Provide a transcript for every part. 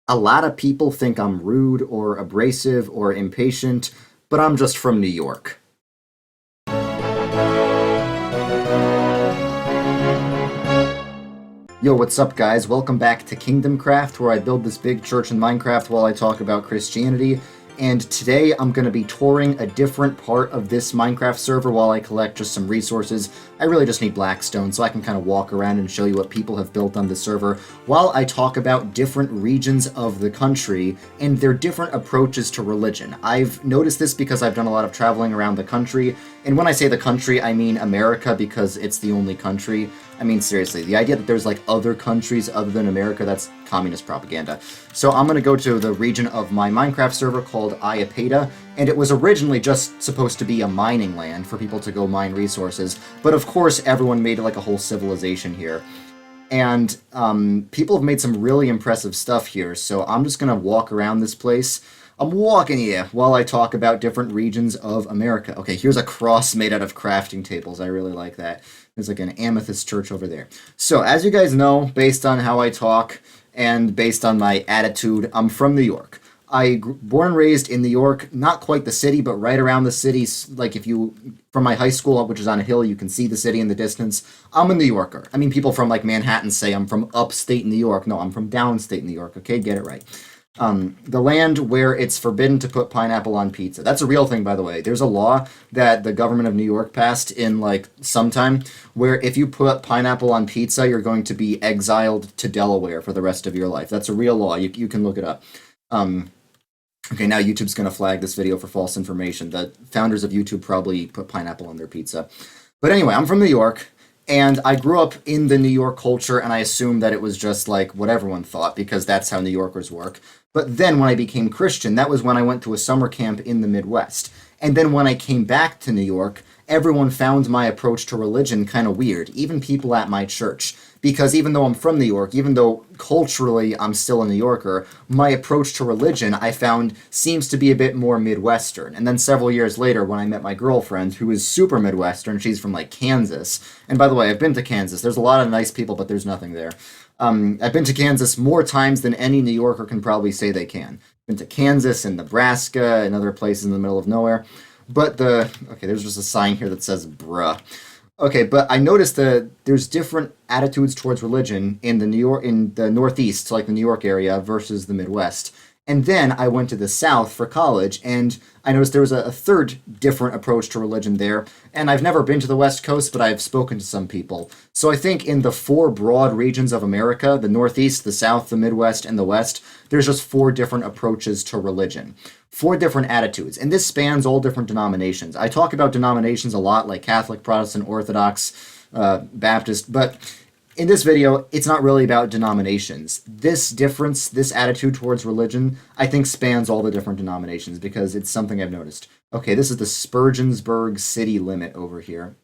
A lot of people think I'm rude or abrasive or impatient, but I'm just from New York. Yo, what's up, guys? Welcome back to KingdomCraft, where I build this big church in Minecraft while I talk about Christianity. And today I'm going to be touring a different part of this Minecraft server while I collect just some resources. I really just need blackstone, so I can kind of walk around and show you what people have built on the server while I talk about different regions of the country and their different approaches to religion. I've noticed this because I've done a lot of traveling around the country, and when I say the country, I mean America because it's the only country. I mean, seriously, the idea that there's like other countries other than America, that's communist propaganda. So I'm going to go to the region of my Minecraft server called Iapeta, and it was originally just supposed to be a mining land for people to go mine resources, but of course everyone made like a whole civilization here. And people have made some really impressive stuff here, so I'm just going to walk around this place. I'm walking here while I talk about different regions of America. Okay, here's a cross made out of crafting tables. I really like that. There's like an amethyst church over there. So, as you guys know, based on how I talk and based on my attitude, I'm from New York. Born and raised in New York, not quite the city, but right around the city. Like if you, from my high school, which is on a hill, you can see the city in the distance. I'm a New Yorker. I mean, people from like Manhattan say I'm from upstate New York. No, I'm from downstate New York. Okay, get it right. The land where it's forbidden to put pineapple on pizza. That's a real thing, by the way. There's a law that the government of New York passed in like sometime where if you put pineapple on pizza, you're going to be exiled to Delaware for the rest of your life. That's a real law. You can look it up. Okay, now YouTube's going to flag this video for false information. The founders of YouTube probably put pineapple on their pizza. But anyway, I'm from New York. And I grew up in the New York culture, and I assumed that it was just like what everyone thought, because that's how New Yorkers work. But then when I became Christian, that was when I went to a summer camp in the Midwest. And then when I came back to New York, everyone found my approach to religion kind of weird, even people at my church. Because even though I'm from New York, even though culturally I'm still a New Yorker, my approach to religion I found seems to be a bit more Midwestern. And then several years later, when I met my girlfriend, who is super Midwestern, she's from like Kansas. And by the way, I've been to Kansas. There's a lot of nice people, but there's nothing there. I've been to Kansas more times than any New Yorker can probably say they can. Been to Kansas and Nebraska and other places in the middle of nowhere. But okay, there's just a sign here that says bruh. Okay, but I noticed that there's different attitudes towards religion in the Northeast, like the New York area, versus the Midwest. And then I went to the South for college, and I noticed there was a third different approach to religion there. And I've never been to the West Coast, but I've spoken to some people. So I think in the four broad regions of America, the Northeast, the South, the Midwest, and the West, there's just four different approaches to religion. Four different attitudes, and this spans all different denominations. I talk about denominations a lot, like Catholic, Protestant, Orthodox, Baptist, but in this video, it's not really about denominations. This difference, this attitude towards religion, I think spans all the different denominations because it's something I've noticed. Okay, this is the Spurgeonsburg city limit over here.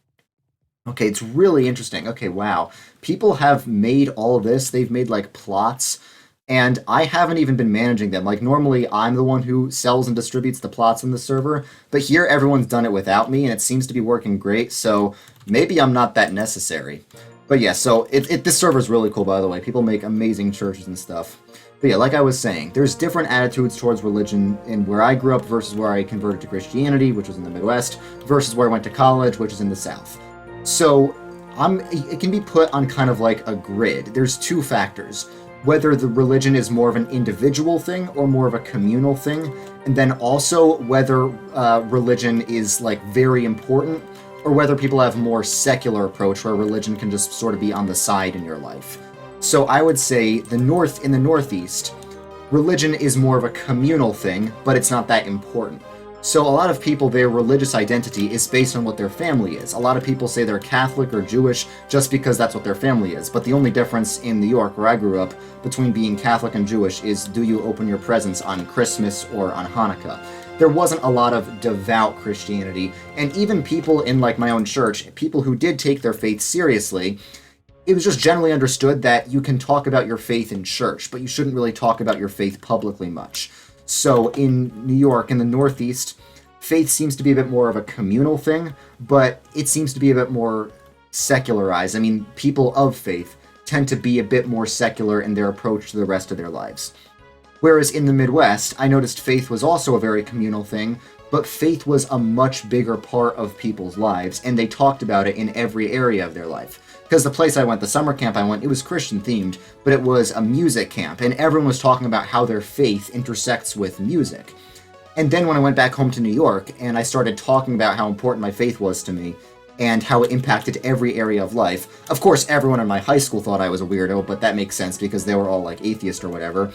Okay, it's really interesting. Okay, wow. People have made all of this. They've made like plots, and I haven't even been managing them. Like normally I'm the one who sells and distributes the plots in the server, but here everyone's done it without me and it seems to be working great, so maybe I'm not that necessary. But yeah, so this server is really cool, by the way. People make amazing churches and stuff. But yeah, like I was saying, there's different attitudes towards religion in where I grew up versus where I converted to Christianity, which was in the Midwest, versus where I went to college, which is in the South. So it can be put on kind of like a grid. There's two factors. Whether the religion is more of an individual thing or more of a communal thing, and then also whether religion is like very important or whether people have a more secular approach where religion can just sort of be on the side in your life. So I would say in the Northeast, religion is more of a communal thing, but it's not that important. So a lot of people, their religious identity is based on what their family is. A lot of people say they're Catholic or Jewish just because that's what their family is. But the only difference in New York, where I grew up, between being Catholic and Jewish is do you open your presents on Christmas or on Hanukkah. There wasn't a lot of devout Christianity, and even people in like my own church, people who did take their faith seriously, it was just generally understood that you can talk about your faith in church, but you shouldn't really talk about your faith publicly much. So in New York, in the Northeast, faith seems to be a bit more of a communal thing, but it seems to be a bit more secularized. I mean, people of faith tend to be a bit more secular in their approach to the rest of their lives. Whereas in the Midwest, I noticed faith was also a very communal thing, but faith was a much bigger part of people's lives, and they talked about it in every area of their life. Because the place I went, the summer camp I went, it was Christian themed, but it was a music camp, and everyone was talking about how their faith intersects with music. And then when I went back home to New York, and I started talking about how important my faith was to me, and how it impacted every area of life. Of course, everyone in my high school thought I was a weirdo, but that makes sense because they were all like atheist or whatever.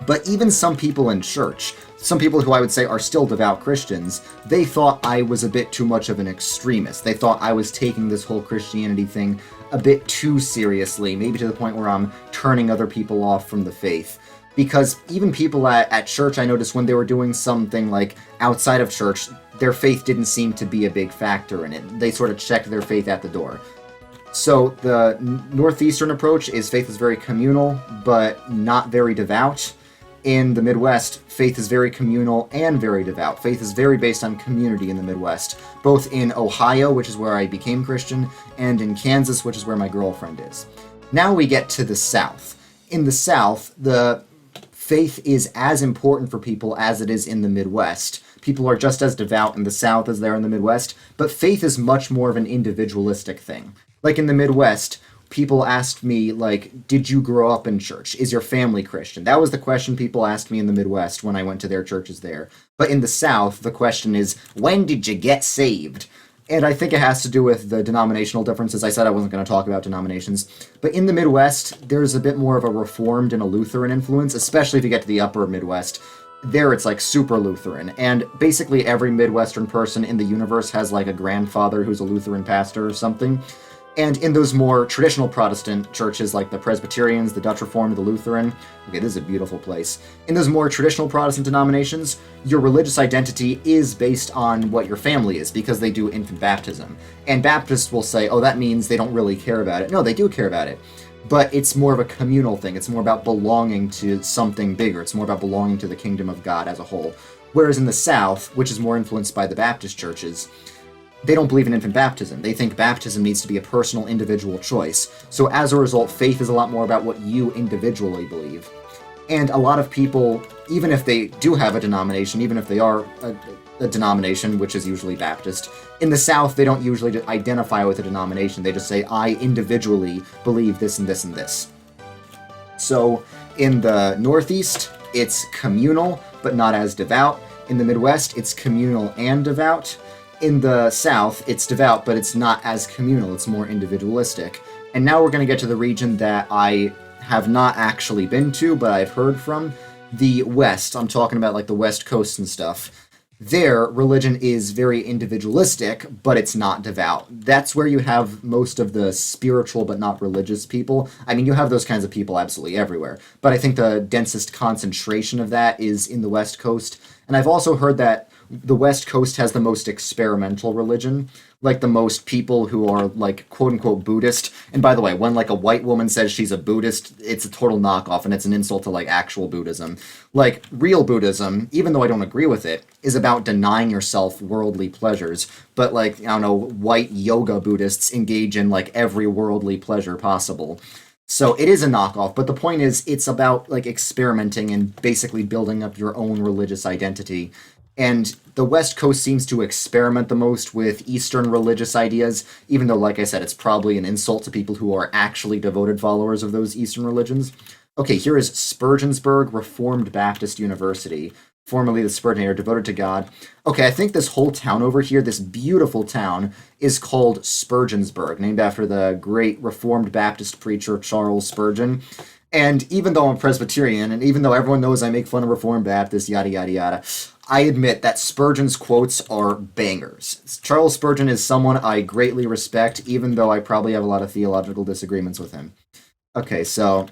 But even some people in church, some people who I would say are still devout Christians, they thought I was a bit too much of an extremist. They thought I was taking this whole Christianity thing a bit too seriously, maybe to the point where I'm turning other people off from the faith. Because even people at church, I noticed when they were doing something like outside of church, their faith didn't seem to be a big factor in it. They sort of checked their faith at the door. So the northeastern approach is faith is very communal, but not very devout. In the Midwest, faith is very communal and very devout. Faith is very based on community in the Midwest, both in Ohio, which is where I became Christian, and in Kansas, which is where my girlfriend is. Now we get to the South. In the South, the faith is as important for people as it is in the Midwest. People are just as devout in the South as they are in the Midwest, but faith is much more of an individualistic thing. Like in the Midwest, people asked me, like, did you grow up in church? Is your family Christian? That was the question people asked me in the Midwest when I went to their churches there. But in the South, the question is, when did you get saved? And I think it has to do with the denominational differences. I said I wasn't going to talk about denominations. But in the Midwest, there's a bit more of a Reformed and a Lutheran influence, especially if you get to the upper Midwest. There it's like super Lutheran. And basically every Midwestern person in the universe has like a grandfather who's a Lutheran pastor or something. And in those more traditional Protestant churches like the Presbyterians, the Dutch Reformed, the Lutheran, okay, this is a beautiful place. In those more traditional Protestant denominations, your religious identity is based on what your family is because they do infant baptism. And Baptists will say, oh, that means they don't really care about it. No, they do care about it. But it's more of a communal thing. It's more about belonging to something bigger. It's more about belonging to the kingdom of God as a whole. Whereas in the South, which is more influenced by the Baptist churches, they don't believe in infant baptism. They think baptism needs to be a personal, individual choice. So as a result, faith is a lot more about what you individually believe. And a lot of people, even if they do have a denomination, even if they are a denomination, which is usually Baptist, in the South, they don't usually identify with a denomination. They just say, I individually believe this and this and this. So in the Northeast, it's communal, but not as devout. In the Midwest, it's communal and devout. In the South, it's devout, but it's not as communal. It's more individualistic. And now we're going to get to the region that I have not actually been to, but I've heard from. The West. I'm talking about like the West Coast and stuff. Their religion is very individualistic, but it's not devout. That's where you have most of the spiritual but not religious people. I mean, you have those kinds of people absolutely everywhere. But I think the densest concentration of that is in the West Coast. And I've also heard that the West Coast has the most experimental religion, like the most people who are like quote-unquote Buddhist. And by the way, when like a white woman says she's a Buddhist, it's a total knockoff and it's an insult to like actual Buddhism. Like real Buddhism, even though I don't agree with it, is about denying yourself worldly pleasures. But like, I don't know, white yoga Buddhists engage in like every worldly pleasure possible. So it is a knockoff, but the point is it's about like experimenting and basically building up your own religious identity. And the West Coast seems to experiment the most with Eastern religious ideas, even though, like I said, it's probably an insult to people who are actually devoted followers of those Eastern religions. Okay, here is Spurgeonsburg Reformed Baptist University, formerly the Spurgeon, devoted to God. Okay, I think this whole town over here, this beautiful town, is called Spurgeonsburg, named after the great Reformed Baptist preacher Charles Spurgeon. And even though I'm Presbyterian, and even though everyone knows I make fun of Reformed Baptists, yada, yada, yada, I admit that Spurgeon's quotes are bangers. Charles Spurgeon is someone I greatly respect, even though I probably have a lot of theological disagreements with him. Okay, so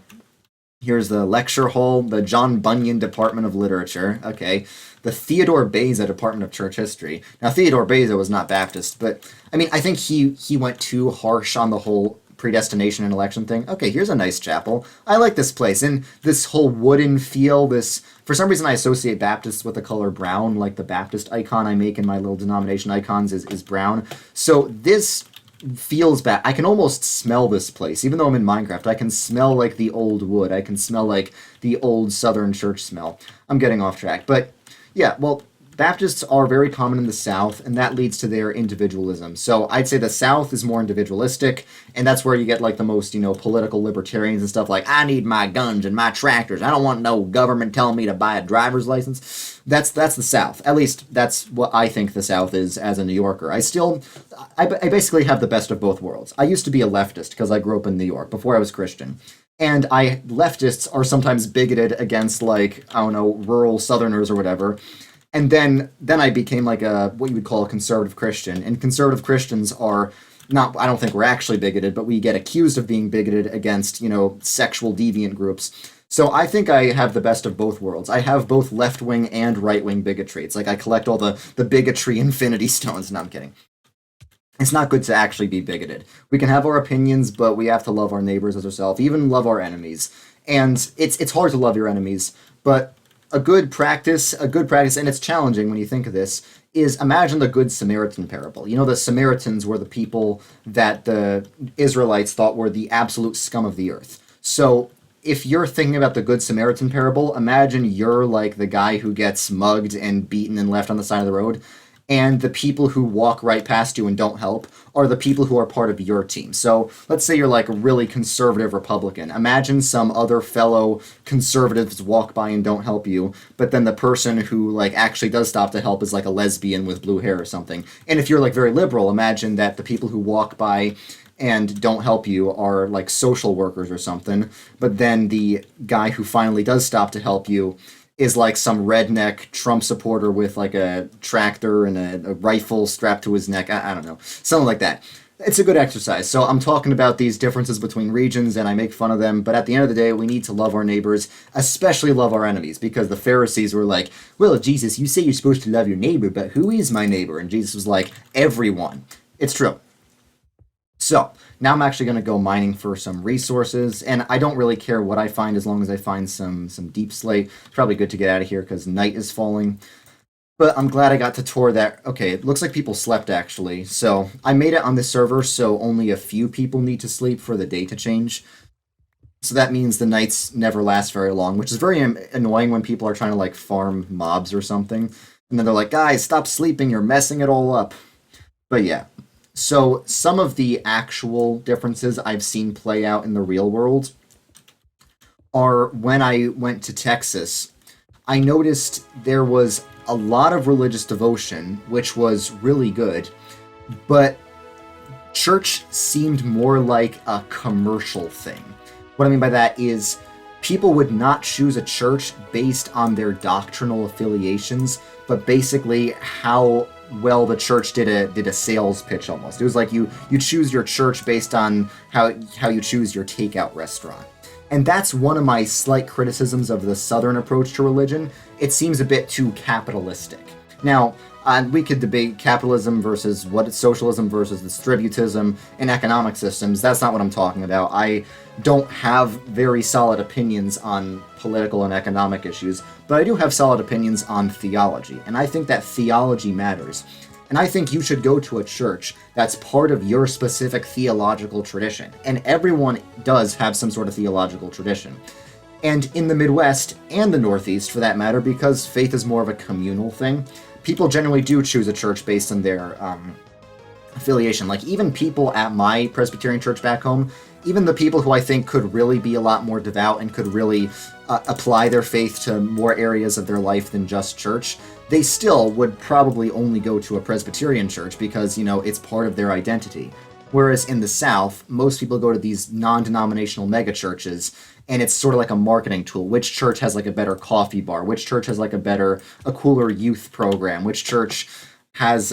here's the lecture hall, the John Bunyan Department of Literature. Okay, the Theodore Beza Department of Church History. Now, Theodore Beza was not Baptist, but I mean, I think he went too harsh on the whole predestination and election thing. Okay, here's a nice chapel. I like this place. And this whole wooden feel, this, for some reason I associate Baptists with the color brown, like the Baptist icon I make in my little denomination icons is brown. So this feels bad. I can almost smell this place, even though I'm in Minecraft. I can smell like the old wood. I can smell like the old Southern church smell. I'm getting off track, but yeah, well, Baptists are very common in the South, and that leads to their individualism. So I'd say the South is more individualistic, and that's where you get like the most, political libertarians and stuff like, I need my guns and my tractors. I don't want no government telling me to buy a driver's license. That's the South. At least that's what I think the South is as a New Yorker. I basically have the best of both worlds. I used to be a leftist because I grew up in New York before I was Christian. And leftists are sometimes bigoted against like, I don't know, rural Southerners or whatever. And then I became like a what you would call a conservative Christian. And conservative Christians are not, I don't think we're actually bigoted, but we get accused of being bigoted against, sexual deviant groups. So I think I have the best of both worlds. I have both left-wing and right-wing bigotry. It's like I collect all the bigotry infinity stones. No, I'm kidding. It's not good to actually be bigoted. We can have our opinions, but we have to love our neighbors as ourselves, even love our enemies. And it's hard to love your enemies, but a good practice, and it's challenging when you think of this, is imagine the Good Samaritan parable. The Samaritans were the people that the Israelites thought were the absolute scum of the earth. So if you're thinking about the Good Samaritan parable, imagine you're like the guy who gets mugged and beaten and left on the side of the road, and the people who walk right past you and don't help are the people who are part of your team. So let's say you're like a really conservative Republican. Imagine some other fellow conservatives walk by and don't help you, but then the person who like actually does stop to help is like a lesbian with blue hair or something. And if you're like very liberal, imagine that the people who walk by and don't help you are like social workers or something, but then the guy who finally does stop to help you is like some redneck Trump supporter with like a tractor and a rifle strapped to his neck. I don't know. Something like that. It's a good exercise. So I'm talking about these differences between regions and I make fun of them. But at the end of the day, we need to love our neighbors, especially love our enemies, because the Pharisees were like, well, Jesus, you say you're supposed to love your neighbor, but who is my neighbor? And Jesus was like, everyone. It's true. So now I'm actually going to go mining for some resources, and I don't really care what I find as long as I find some deep slate. It's probably good to get out of here because night is falling. But I'm glad I got to tour that. Okay, it looks like people slept actually. So I made it on this server, so only a few people need to sleep for the day to change. So that means the nights never last very long, which is very annoying when people are trying to like farm mobs or something. And then they're like, guys, stop sleeping, you're messing it all up. But yeah. So some of the actual differences I've seen play out in the real world are when I went to Texas, I noticed there was a lot of religious devotion, which was really good, but church seemed more like a commercial thing. What I mean by that is people would not choose a church based on their doctrinal affiliations, but basically how well the church did a sales pitch almost. It was like you choose your church based on how you choose your takeout restaurant. And that's one of my slight criticisms of the Southern approach to religion. It seems a bit too capitalistic. Now, we could debate capitalism versus what is socialism versus distributism in economic systems. That's not what I'm talking about. I don't have very solid opinions on political and economic issues, but I do have solid opinions on theology, and I think that theology matters. And I think you should go to a church that's part of your specific theological tradition. And everyone does have some sort of theological tradition. And in the Midwest and the Northeast, for that matter, because faith is more of a communal thing, people generally do choose a church based on their affiliation. Like, even people at my Presbyterian church back home, even the people who I think could really be a lot more devout and could really apply their faith to more areas of their life than just church, they still would probably only go to a Presbyterian church because, it's part of their identity. Whereas in the South, most people go to these non-denominational mega churches, and it's sort of like a marketing tool. Which church has like a better coffee bar? Which church has like a cooler youth program? Which church has,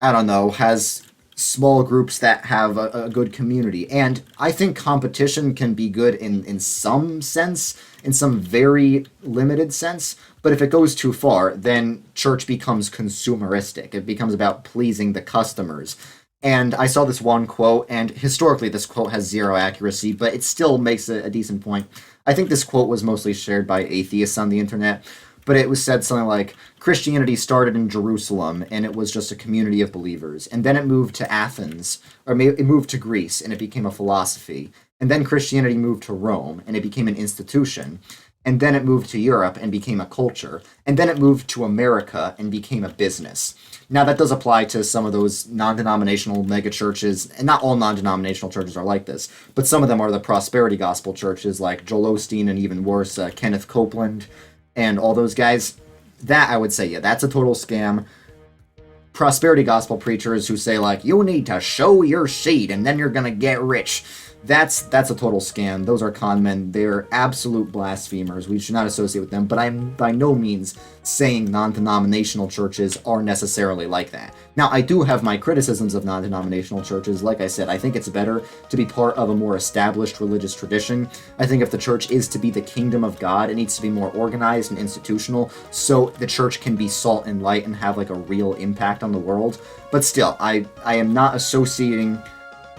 has small groups that have a good community? And I think competition can be good in some sense, in some very limited sense, but if it goes too far, then church becomes consumeristic. It becomes about pleasing the customers. And I saw this one quote, and historically this quote has zero accuracy, but it still makes a decent point. I think this quote was mostly shared by atheists on the internet, but it was said something like Christianity started in Jerusalem and it was just a community of believers. And then it moved to Athens, it moved to Greece and it became a philosophy. And then Christianity moved to Rome and it became an institution. And then it moved to Europe and became a culture. And then it moved to America and became a business. Now, that does apply to some of those non-denominational megachurches, and not all non-denominational churches are like this, but some of them are the prosperity gospel churches like Joel Osteen and even worse, Kenneth Copeland and all those guys. That, I would say, yeah, that's a total scam. Prosperity gospel preachers who say, like, you need to show your seed and then you're going to get rich. That's a total scam. Those are con men. They're absolute blasphemers. We should not associate with them. But I'm by no means saying non-denominational churches are necessarily like that. Now, I do have my criticisms of non-denominational churches. Like I said, I think it's better to be part of a more established religious tradition. I think if the church is to be the kingdom of God, it needs to be more organized and institutional so the church can be salt and light and have like a real impact on the world. But still, I am not associating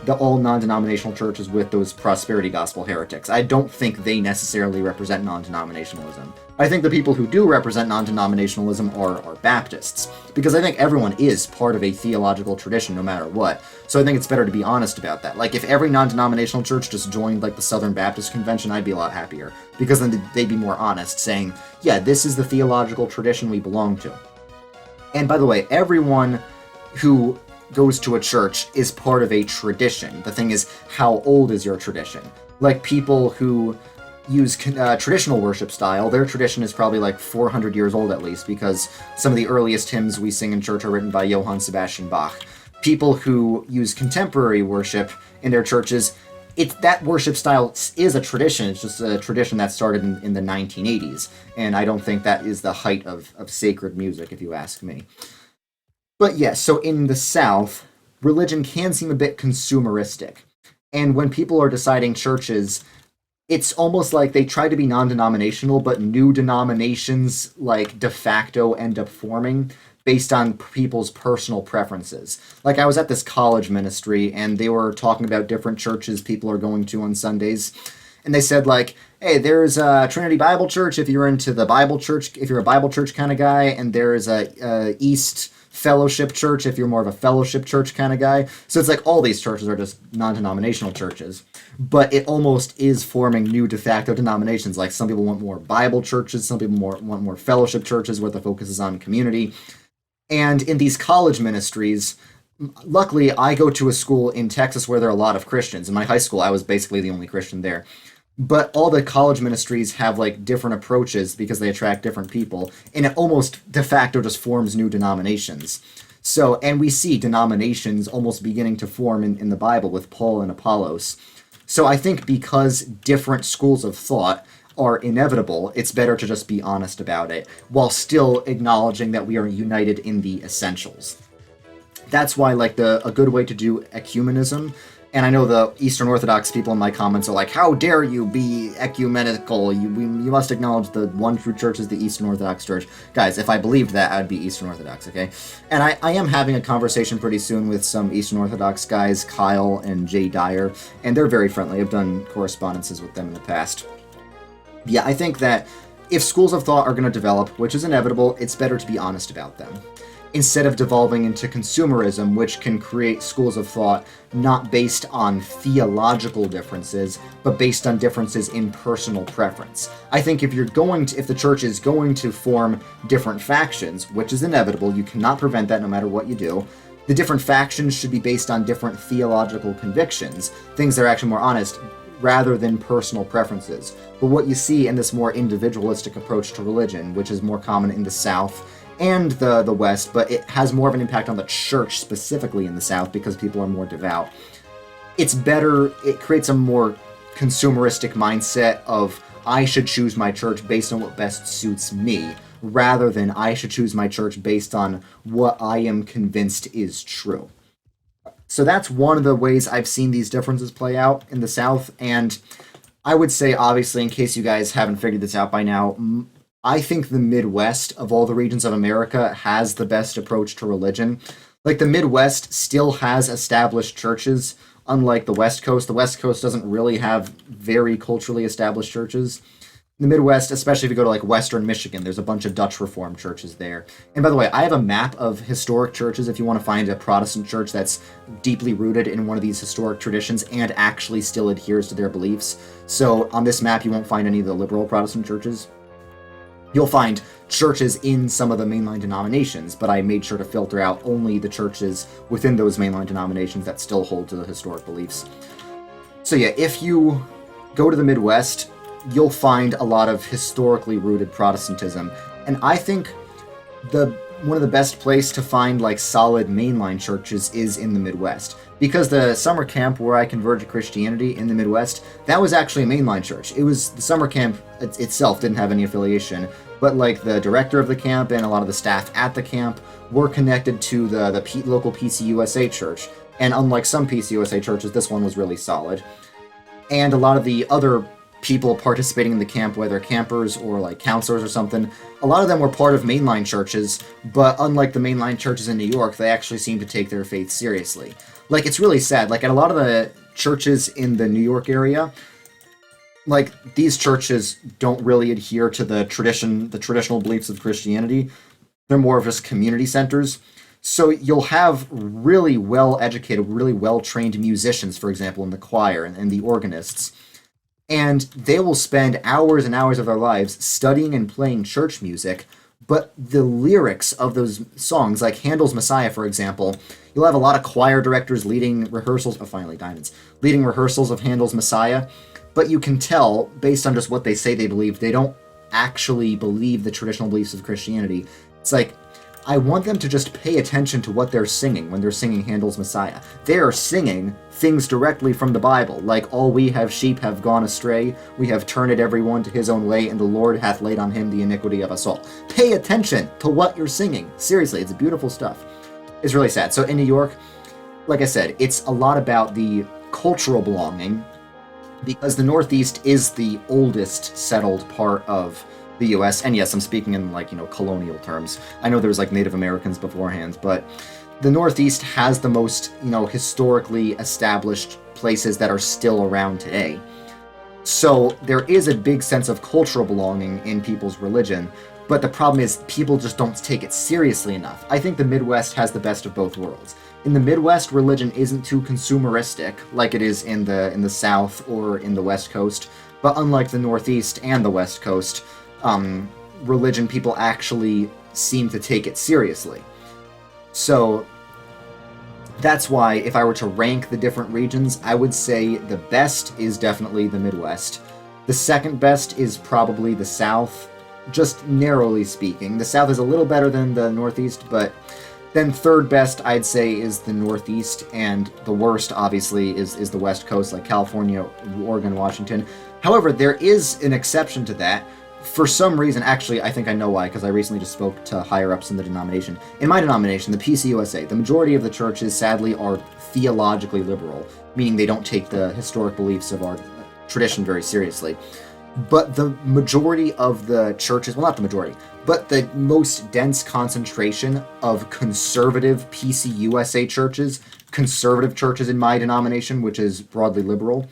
the all non-denominational churches with those prosperity gospel heretics. I don't think they necessarily represent non-denominationalism. I think the people who do represent non-denominationalism are Baptists, because I think everyone is part of a theological tradition no matter what. So I think it's better to be honest about that. Like, if every non-denominational church just joined like the Southern Baptist Convention, I'd be a lot happier, because then they'd be more honest, saying, yeah, this is the theological tradition we belong to. And by the way, everyone who goes to a church is part of a tradition. The thing is, how old is your tradition? Like, people who use traditional worship style, their tradition is probably like 400 years old at least, because some of the earliest hymns we sing in church are written by Johann Sebastian Bach. People who use contemporary worship in their churches, that worship style is a tradition. It's just a tradition that started in the 1980s, and I don't think that is the height of sacred music, if you ask me. But yes, so in the South, religion can seem a bit consumeristic. And when people are deciding churches, it's almost like they try to be non-denominational, but new denominations, like, de facto end up forming based on people's personal preferences. Like, I was at this college ministry, and they were talking about different churches people are going to on Sundays. And they said, like, hey, there's a Trinity Bible Church if you're into the Bible Church, if you're a Bible Church kind of guy, and there's a East Fellowship Church if you're more of a fellowship church kind of guy. So it's like all these churches are just non-denominational churches, but it almost is forming new de facto denominations. Like, some people want more Bible churches, some people want more fellowship churches where the focus is on community. And in these college ministries, luckily I go to a school in Texas where there are a lot of Christians. In my high school, I was basically the only Christian there. But all the college ministries have like different approaches because they attract different people, and it almost de facto just forms new denominations. So, and we see denominations almost beginning to form in the Bible with Paul and Apollos. So I think because different schools of thought are inevitable, it's better to just be honest about it, while still acknowledging that we are united in the essentials. That's why, like, a good way to do ecumenism. And I know the Eastern Orthodox people in my comments are like, how dare you be ecumenical? You must acknowledge the one true church is the Eastern Orthodox Church. Guys, if I believed that, I'd be Eastern Orthodox, okay? And I am having a conversation pretty soon with some Eastern Orthodox guys, Kyle and Jay Dyer, and they're very friendly. I've done correspondences with them in the past. Yeah, I think that if schools of thought are going to develop, which is inevitable, it's better to be honest about them, instead of devolving into consumerism, which can create schools of thought not based on theological differences, but based on differences in personal preference. I think if the church is going to form different factions, which is inevitable, you cannot prevent that no matter what you do, the different factions should be based on different theological convictions, things that are actually more honest, rather than personal preferences. But what you see in this more individualistic approach to religion, which is more common in the South and the West, but it has more of an impact on the church specifically in the South because people are more devout. It creates a more consumeristic mindset of, I should choose my church based on what best suits me, rather than I should choose my church based on what I am convinced is true. So that's one of the ways I've seen these differences play out in the South, and I would say, obviously, in case you guys haven't figured this out by now, I think the Midwest, of all the regions of America, has the best approach to religion. Like, the Midwest still has established churches, unlike the West Coast. The West Coast doesn't really have very culturally established churches. In the Midwest, especially if you go to like Western Michigan, there's a bunch of Dutch Reformed churches there. And by the way, I have a map of historic churches if you want to find a Protestant church that's deeply rooted in one of these historic traditions and actually still adheres to their beliefs. So on this map, you won't find any of the liberal Protestant churches. You'll find churches in some of the mainline denominations, but I made sure to filter out only the churches within those mainline denominations that still hold to the historic beliefs. So yeah, if you go to the Midwest, you'll find a lot of historically rooted Protestantism. And I think one of the best place to find like solid mainline churches is in the Midwest. Because the summer camp where I converted to Christianity in the Midwest, that was actually a mainline church. It was the summer camp itself didn't have any affiliation, but like the director of the camp and a lot of the staff at the camp were connected to the local PCUSA church. And unlike some PCUSA churches, this one was really solid. And a lot of the other people participating in the camp, whether campers or like counselors or something, a lot of them were part of mainline churches, but unlike the mainline churches in New York, they actually seem to take their faith seriously. Like, it's really sad. Like, at a lot of the churches in the New York area, like, these churches don't really adhere to the traditional beliefs of Christianity. They're more of just community centers. So you'll have really well-educated, really well-trained musicians, for example, in the choir and the organists. And they will spend hours and hours of their lives studying and playing church music, but the lyrics of those songs, like Handel's Messiah, for example, you'll have a lot of choir directors leading rehearsals, leading rehearsals of Handel's Messiah, but you can tell, based on just what they say they believe, they don't actually believe the traditional beliefs of Christianity. It's like, I want them to just pay attention to what they're singing when they're singing Handel's Messiah. They are singing things directly from the Bible, like, all we have sheep have gone astray, we have turned everyone to his own way, and the Lord hath laid on him the iniquity of us all. Pay attention to what you're singing. Seriously, it's beautiful stuff. It's really sad. So in New York, like I said, it's a lot about the cultural belonging, because the Northeast is the oldest settled part of the US, and yes, I'm speaking in like, colonial terms. I know there was like Native Americans beforehand, but the Northeast has the most, historically established places that are still around today. So there is a big sense of cultural belonging in people's religion, but the problem is people just don't take it seriously enough. I think the Midwest has the best of both worlds. In the Midwest, religion isn't too consumeristic like it is in the South or in the West Coast, but unlike the Northeast and the West Coast, religion, people actually seem to take it seriously. So that's why if I were to rank the different regions, I would say the best is definitely the Midwest. The second best is probably the South, just narrowly speaking. The South is a little better than the Northeast, but then third best I'd say is the Northeast, and the worst obviously is the West Coast, like California, Oregon, Washington. However, there is an exception to that. For some reason, actually, I think I know why, because I recently just spoke to higher-ups in the denomination. In my denomination, the PCUSA, the majority of the churches, sadly, are theologically liberal, meaning they don't take the historic beliefs of our tradition very seriously. But the majority of the churches, well, not the majority, but the most dense concentration of conservative PCUSA churches, conservative churches in my denomination, which is broadly liberal,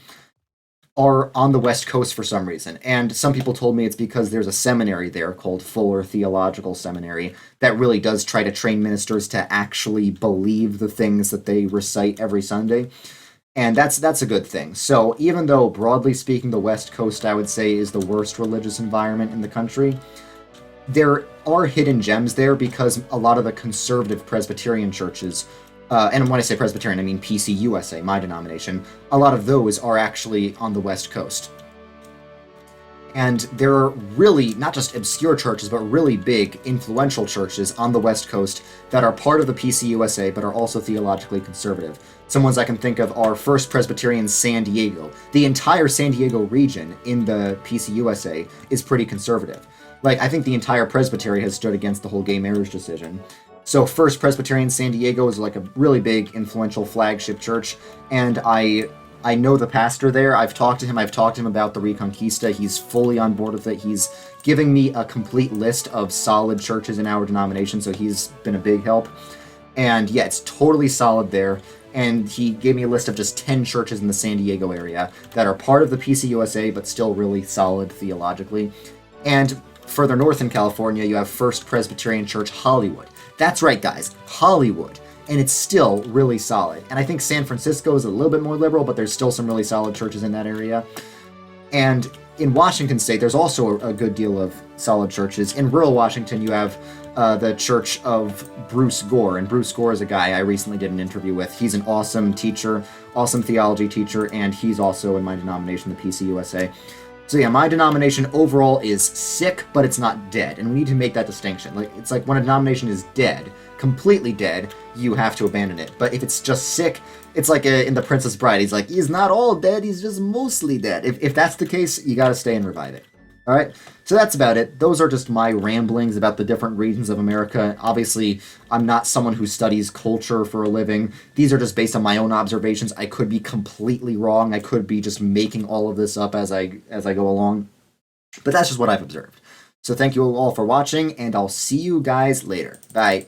are on the West Coast for some reason. And some people told me it's because there's a seminary there called Fuller Theological Seminary that really does try to train ministers to actually believe the things that they recite every Sunday. And that's a good thing. So even though, broadly speaking, the West Coast, I would say, is the worst religious environment in the country, there are hidden gems there because a lot of the conservative Presbyterian churches, and when I say Presbyterian, I mean PCUSA, my denomination, a lot of those are actually on the West Coast. And there are really, not just obscure churches, but really big, influential churches on the West Coast that are part of the PCUSA, but are also theologically conservative. Some ones I can think of are First Presbyterian San Diego. The entire San Diego region in the PCUSA is pretty conservative. Like, I think the entire presbytery has stood against the whole gay marriage decision. So First Presbyterian San Diego is like a really big, influential flagship church, and I know the pastor there. I've talked to him about the Reconquista. He's fully on board with it. He's giving me a complete list of solid churches in our denomination, so he's been a big help. And yeah, it's totally solid there. and he gave me a list of just 10 churches in the San Diego area that are part of the PCUSA but still really solid theologically. And further north in California, you have First Presbyterian Church Hollywood. That's right, guys, Hollywood. And it's still really solid. And I think San Francisco is a little bit more liberal, but there's still some really solid churches in that area. And in Washington State, there's also a good deal of solid churches. In rural Washington, you have the Church of Bruce Gore. And Bruce Gore is a guy I recently did an interview with. He's an awesome teacher, awesome theology teacher, and he's also in my denomination, the PCUSA. So yeah, my denomination overall is sick, but it's not dead. And we need to make that distinction. It's like when a denomination is dead, completely dead, you have to abandon it. But if it's just sick, it's like in The Princess Bride. He's like, he's not all dead, he's just mostly dead. If that's the case, you gotta stay and revive it. Alright, so that's about it. Those are just my ramblings about the different regions of America. Obviously, I'm not someone who studies culture for a living. These are just based on my own observations. I could be completely wrong. I could be just making all of this up as I go along. But that's just what I've observed. So thank you all for watching, and I'll see you guys later. Bye.